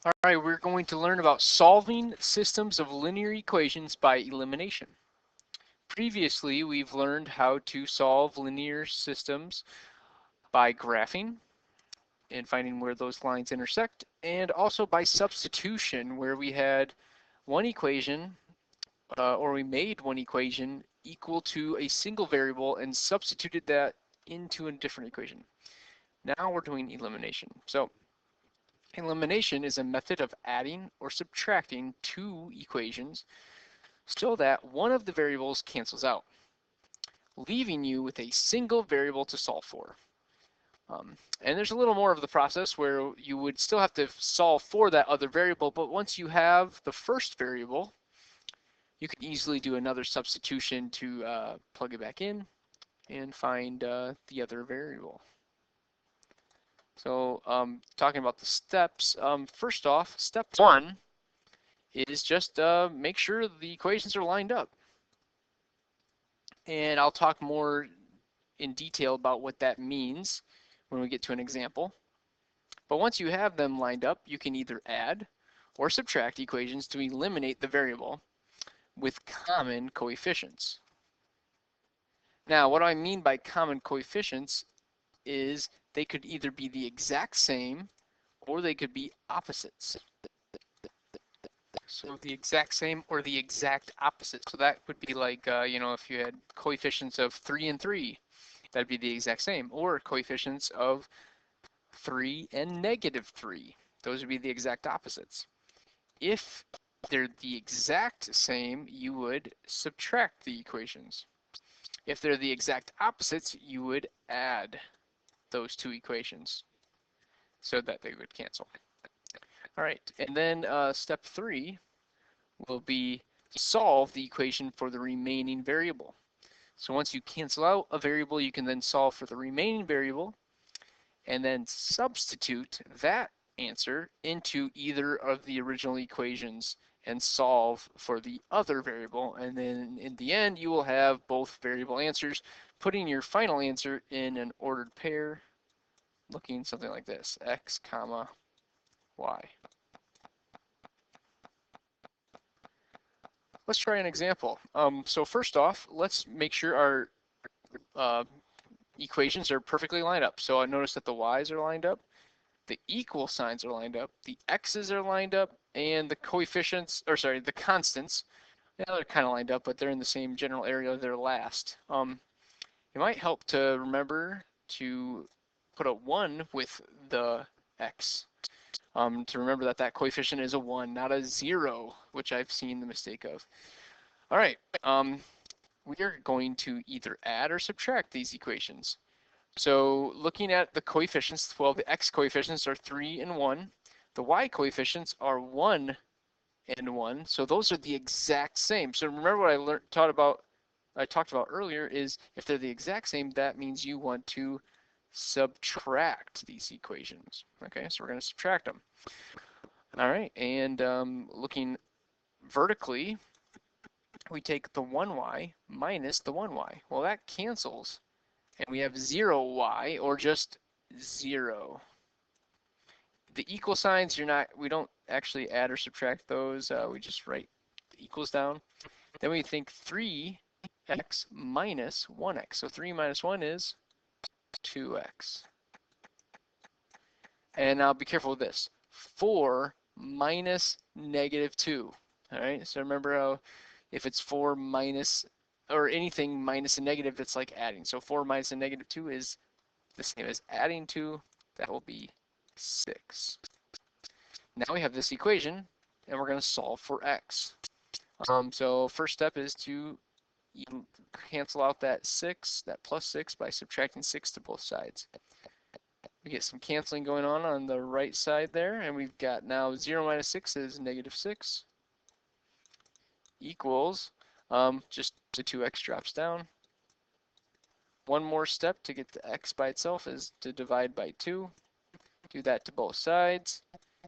All right, we're going to learn about solving systems of linear equations by elimination. Previously, we've learned how to solve linear systems by graphing and finding where those lines intersect, and also by substitution, where we had one equation, or we made one equation equal to a single variable and substituted that into a different equation. Now we're doing elimination. So elimination is a method of adding or subtracting two equations so that one of the variables cancels out, leaving you with a single variable to solve for. And there's a little more of the process where you would still have to solve for that other variable, but once you have the first variable, you can easily do another substitution to plug it back in and find the other variable. So talking about the steps, first off, step one is just make sure the equations are lined up. And I'll talk more in detail about what that means when we get to an example. But once you have them lined up, you can either add or subtract equations to eliminate the variable with common coefficients. Now, what I mean by common coefficients is they could either be the exact same or they could be opposites. So the exact same or the exact opposite. So that would be like, if you had coefficients of 3 and 3, that'd be the exact same. Or coefficients of 3 and -3. Those would be the exact opposites. If they're the exact same, you would subtract the equations. If they're the exact opposites, you would add those two equations so that they would cancel. All right, and then step 3 will be solve the equation for the remaining variable. So once you cancel out a variable, you can then solve for the remaining variable and then substitute that answer into either of the original equations and solve for the other variable. And then in the end, you will have both variable answers, putting your final answer in an ordered pair, looking something like this, x comma y. Let's try an example. So first off, let's make sure our equations are perfectly lined up. So I notice that the y's are lined up, the equal signs are lined up, the x's are lined up, and the coefficients, or sorry, the constants, yeah, they're kind of lined up, but they're in the same general area they're last. It might help to remember to put a 1 with the x. To remember that that coefficient is a 1, not a 0, which I've seen the mistake of. All right, we are going to either add or subtract these equations. So looking at the coefficients, well, the x coefficients are 3 and 1. The y coefficients are 1 and 1. So those are the exact same. So remember what I talked about earlier is if they're the exact same, that means you want to subtract these equations. Okay, so we're going to subtract them. All right, and looking vertically, we take the 1y minus the 1y. Well, that cancels, and we have 0y, or just 0. The equal signs, we don't actually add or subtract those. We just write the equals down. Then we think 3x minus 1x. So 3 minus 1 is 2x. And now be careful with this. 4 minus -2. All right, so remember how if it's 4 minus, or anything minus a negative, it's like adding. So 4 minus a -2 is the same as adding 2. That will be 6. Now we have this equation, and we're going to solve for x. So first step is to cancel out that 6, that plus 6, by subtracting 6 to both sides. We get some canceling going on the right side there, and we've got now 0 minus 6 is -6 equals, just the 2x drops down. One more step to get the x by itself is to divide by 2. Do that to both sides,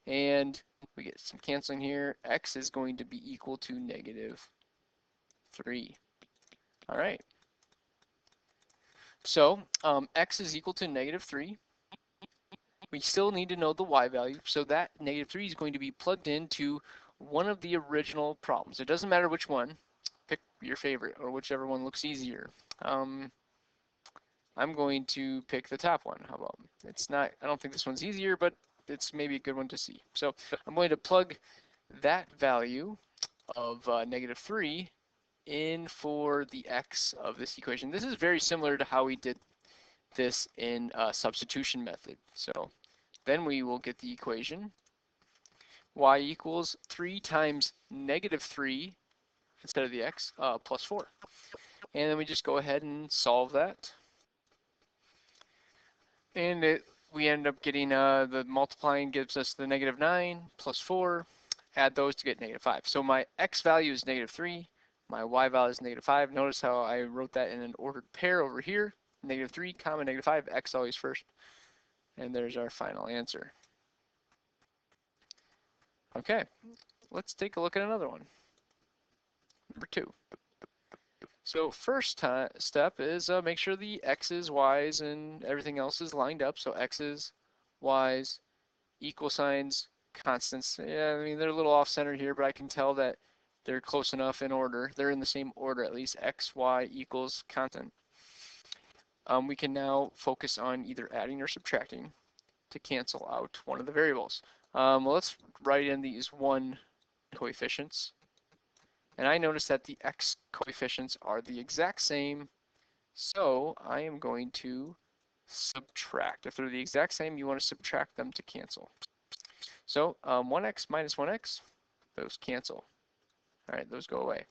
and we get some canceling here. X is going to be equal to -3. All right. So x is equal to -3. we still need to know the y value, so that -3 is going to be plugged into one of the original problems. It doesn't matter which one, pick your favorite or whichever one looks easier. I'm going to pick the top one. How about? It's not, I don't think this one's easier, but it's maybe a good one to see. So I'm going to plug that value of -3 in for the x of this equation. This is very similar to how we did this in substitution method. So then we will get the equation y equals 3 times -3 instead of the x plus 4. And then we just go ahead and solve that. And we end up getting the multiplying gives us the -9 plus 4. Add those to get -5. So my x value is -3. My y value is -5. Notice how I wrote that in an ordered pair over here. -3, comma, -5, x always first. And there's our final answer. Okay, let's take a look at another one. Number 2. So first step is make sure the x's, y's, and everything else is lined up. So x's, y's, equal signs, constants. Yeah, I mean, they're a little off-center here, but I can tell that they're close enough in order. They're in the same order at least, x, y equals constant. We can now focus on either adding or subtracting to cancel out one of the variables. Well, let's write in these 1 coefficients. And I notice that the x coefficients are the exact same, so I am going to subtract. If they're the exact same, you want to subtract them to cancel. So 1x minus 1x, those cancel. All right, those go away.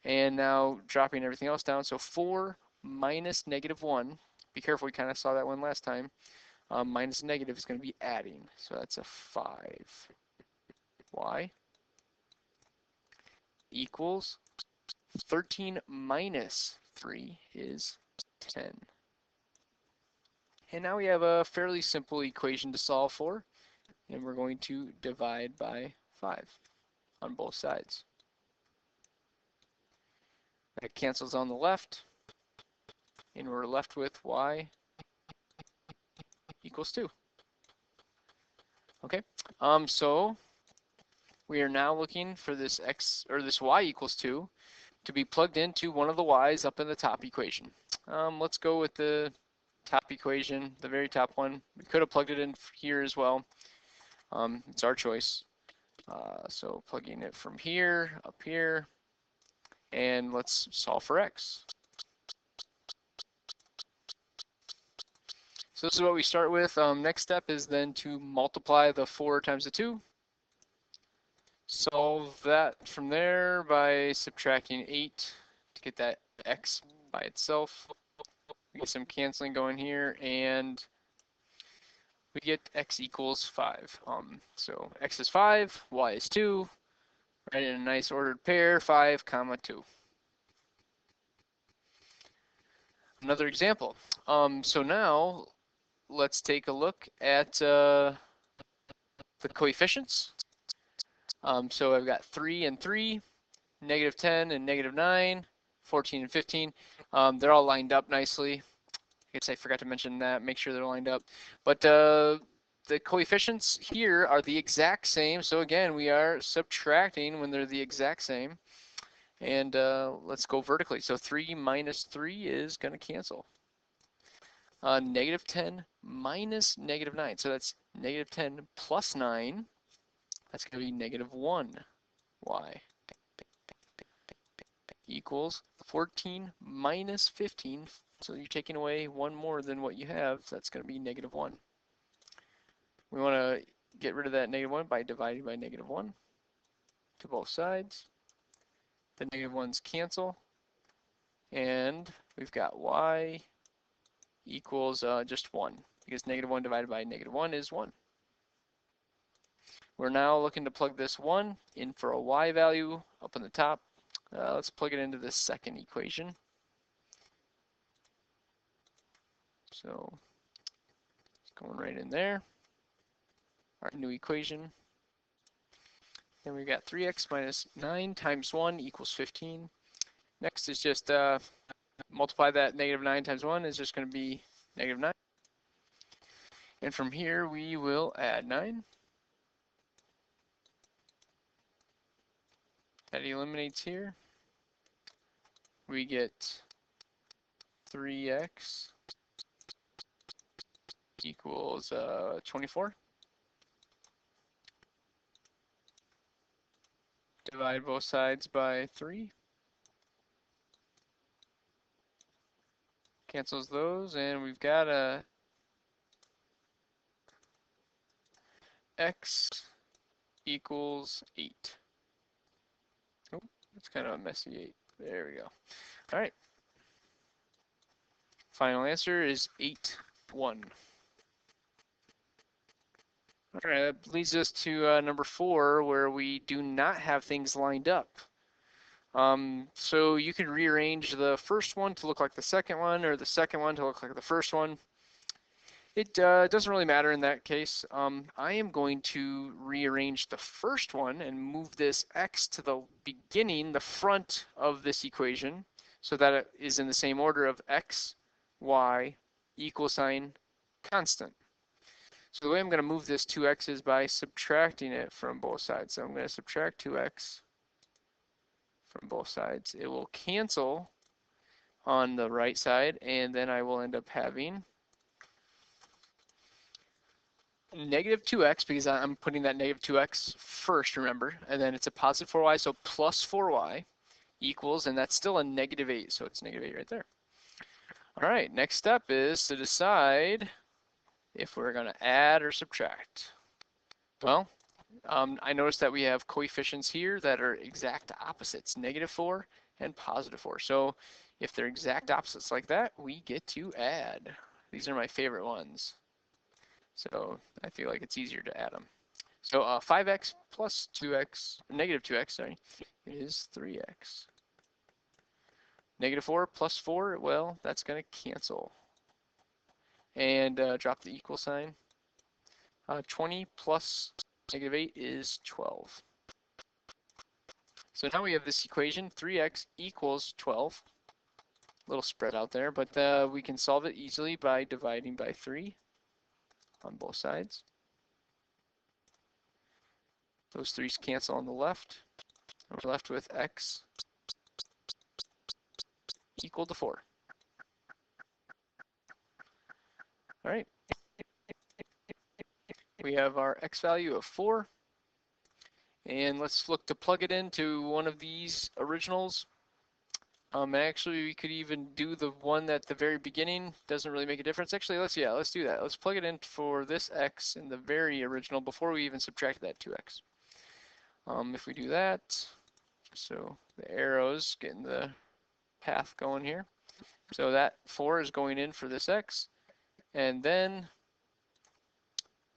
And now dropping everything else down, so 4 minus -1, be careful, we kind of saw that one last time, minus negative is going to be adding, so that's a 5y equals 13 minus 3 is 10. And now we have a fairly simple equation to solve for, and we're going to divide by 5 on both sides. That cancels on the left, and we're left with y equals 2. Okay, so we are now looking for this x, or this y equals 2 to be plugged into one of the y's up in the top equation. Let's go with the top equation, the very top one. We could have plugged it in here as well. It's our choice. So plugging it from here, up here, and let's solve for x. So this is what we start with. Next step is then to multiply the 4 times the 2. Solve that from there by subtracting 8 to get that x by itself. We get some canceling going here, and we get x equals 5. So x is 5, y is 2. Right in a nice ordered pair, 5, comma 2. Another example. So now let's take a look at the coefficients. So I've got 3 and 3, -10 and -9, 14 and 15. They're all lined up nicely. I guess I forgot to mention that. Make sure they're lined up. But the coefficients here are the exact same. So again, we are subtracting when they're the exact same. And let's go vertically. So 3 minus 3 is going to cancel. -10 minus -9. So that's -10 plus 9. That's going to be -1y equals 14 minus 15. So you're taking away 1 more than what you have. So that's going to be -1. We want to get rid of that -1 by dividing by -1 to both sides. The -1's cancel. And we've got y equals just 1, because -1 divided by -1 is 1. We're now looking to plug this 1 in for a y value up on the top. Let's plug it into this second equation. So it's going right in there. Our new equation. Then we've got 3x minus 9 times 1 equals 15. Next is just multiply that -9 times 1 is just going to be -9. And from here, we will add 9. That eliminates here. We get 3x equals 24. Divide both sides by 3. Cancels those, and we've got a x equals 8. Oh, it's kind of a messy 8. There we go. All right. Final answer is 8, 1. All right, that leads us to number 4, where we do not have things lined up. So you could rearrange the first one to look like the second one, or the second one to look like the first one. It doesn't really matter in that case. I am going to rearrange the first one and move this x to the beginning, the front of this equation, so that it is in the same order of x, y, equal sign, constant. So the way I'm going to move this 2x is by subtracting it from both sides. So I'm going to subtract 2x from both sides. It will cancel on the right side, and then I will end up having negative 2x, because I'm putting that negative 2x first, remember, and then it's a positive 4y, so plus 4y equals, and that's still a negative 8, so it's negative 8 right there. All right, next step is to decide if we're going to add or subtract. Well, I noticed that we have coefficients here that are exact opposites, negative 4 and positive 4. So if they're exact opposites like that, we get to add. These are my favorite ones. So I feel like it's easier to add them. So 5x plus 2x, negative 2x, sorry, is 3x. Negative 4 plus 4, well, that's going to cancel. And drop the equal sign. 20 plus negative 8 is 12. So now we have this equation, 3x equals 12. A little spread out there, but we can solve it easily by dividing by 3 on both sides. Those 3's cancel on the left. We're left with x equal to 4. All right. We have our x value of 4. And let's look to plug it into one of these originals. Actually, we could even do the one at the very beginning. Doesn't really make a difference. Actually, let's do that. Let's plug it in for this x in the very original before we even subtract that 2x. If we do that, so the arrows getting the path going here. So that 4 is going in for this x, and then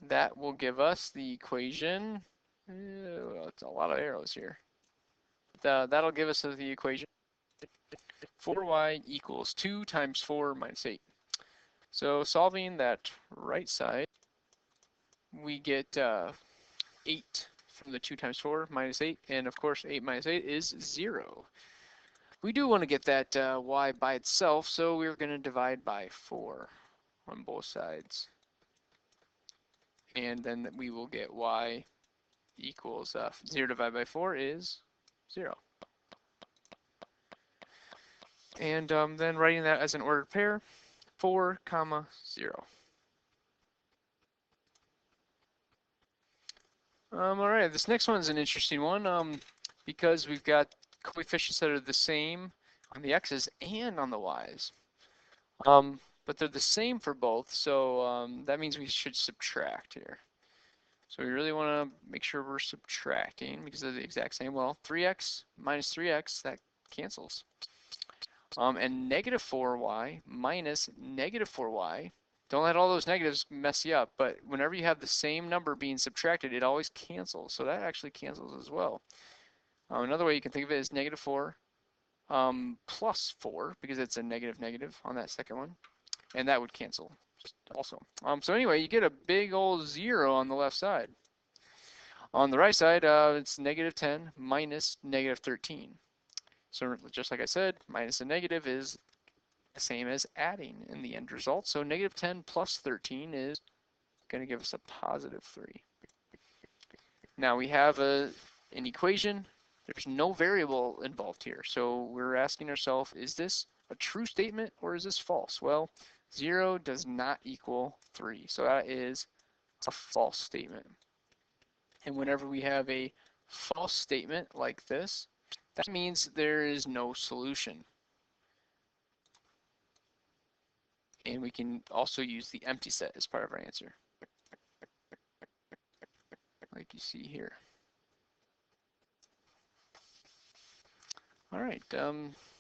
that will give us the equation. Well, it's a lot of arrows here. That'll give us the equation 4y equals 2 times 4 minus 8. So solving that right side, we get 8 from the 2 times 4 minus 8, and of course 8 minus 8 is 0. We do want to get that y by itself, so we're going to divide by 4 on both sides. And then we will get y equals 0 divided by 4 is 0. And then writing that as an ordered pair, 4, 0. All right, this next one's an interesting one because we've got coefficients that are the same on the x's and on the y's. But they're the same for both, so that means we should subtract here. So we really want to make sure we're subtracting because they're the exact same. Well, 3x minus 3x, that cancels. And negative 4y minus negative 4y, don't let all those negatives mess you up, but whenever you have the same number being subtracted, it always cancels. So that actually cancels as well. Another way you can think of it is negative 4 plus 4, because it's a negative negative on that second one, and that would cancel also. So anyway, you get a big old 0 on the left side. On the right side, it's negative 10 minus negative 13. So just like I said, minus a negative is the same as adding in the end result. So negative 10 plus 13 is going to give us a positive 3. Now we have an equation. There's no variable involved here. So we're asking ourselves, is this a true statement or is this false? Well, 0 does not equal 3. So that is a false statement. And whenever we have a false statement like this, that means there is no solution. And we can also use the empty set as part of our answer, like you see here. All right,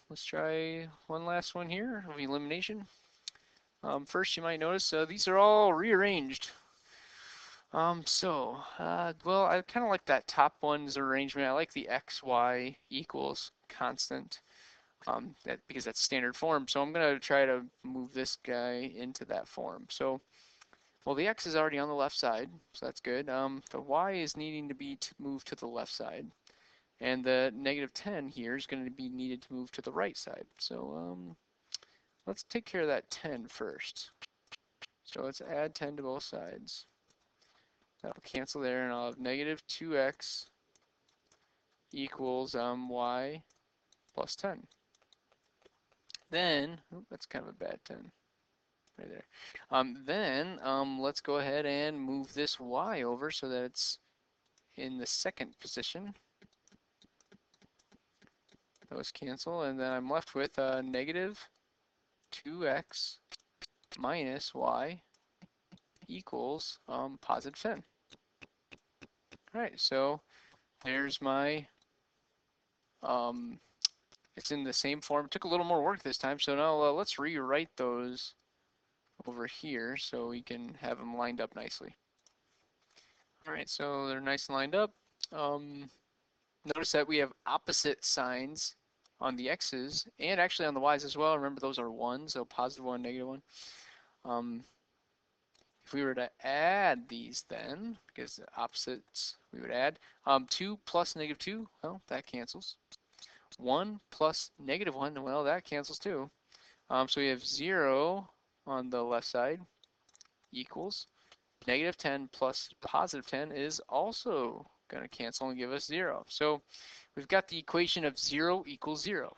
let's try one last one here of elimination. First, you might notice these are all rearranged. Well, I kind of like that top one's arrangement. I like the x, y equals constant, because that's standard form. So I'm going to try to move this guy into that form. So, well, the x is already on the left side, so that's good. The y is needing to be moved to the left side. And the negative 10 here is going to be needed to move to the right side. So let's take care of that 10 first. So let's add 10 to both sides. That'll cancel there, and I'll have negative 2x equals y plus 10. Then, that's kind of a bad 10 right there. Let's go ahead and move this y over so that it's in the second position. Those cancel, and then I'm left with negative 2x minus y equals positive 10. All right, so there's my, it's in the same form. It took a little more work this time, so now let's rewrite those over here so we can have them lined up nicely. All right, so they're nice and lined up. Notice that we have opposite signs on the x's and actually on the y's as well. Remember, those are 1, so positive 1, negative 1. If we were to add these then, because the opposites we would add, 2 plus negative 2, well, that cancels. 1 plus negative 1, well, that cancels too. So we have 0 on the left side equals negative 10 plus positive 10 is also going to cancel and give us 0. So we've got the equation of 0 equals 0.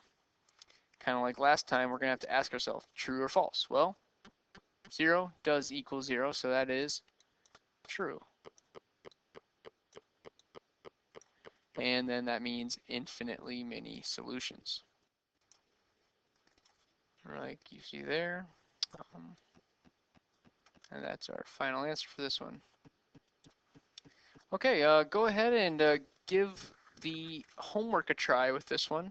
Kind of like last time, we're going to have to ask ourselves, true or false? Well, 0 does equal 0, so that is true. And then that means infinitely many solutions, like you see there. And that's our final answer for this one. Okay, go ahead and give the homework a try with this one.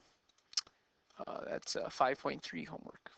That's 5.3 homework.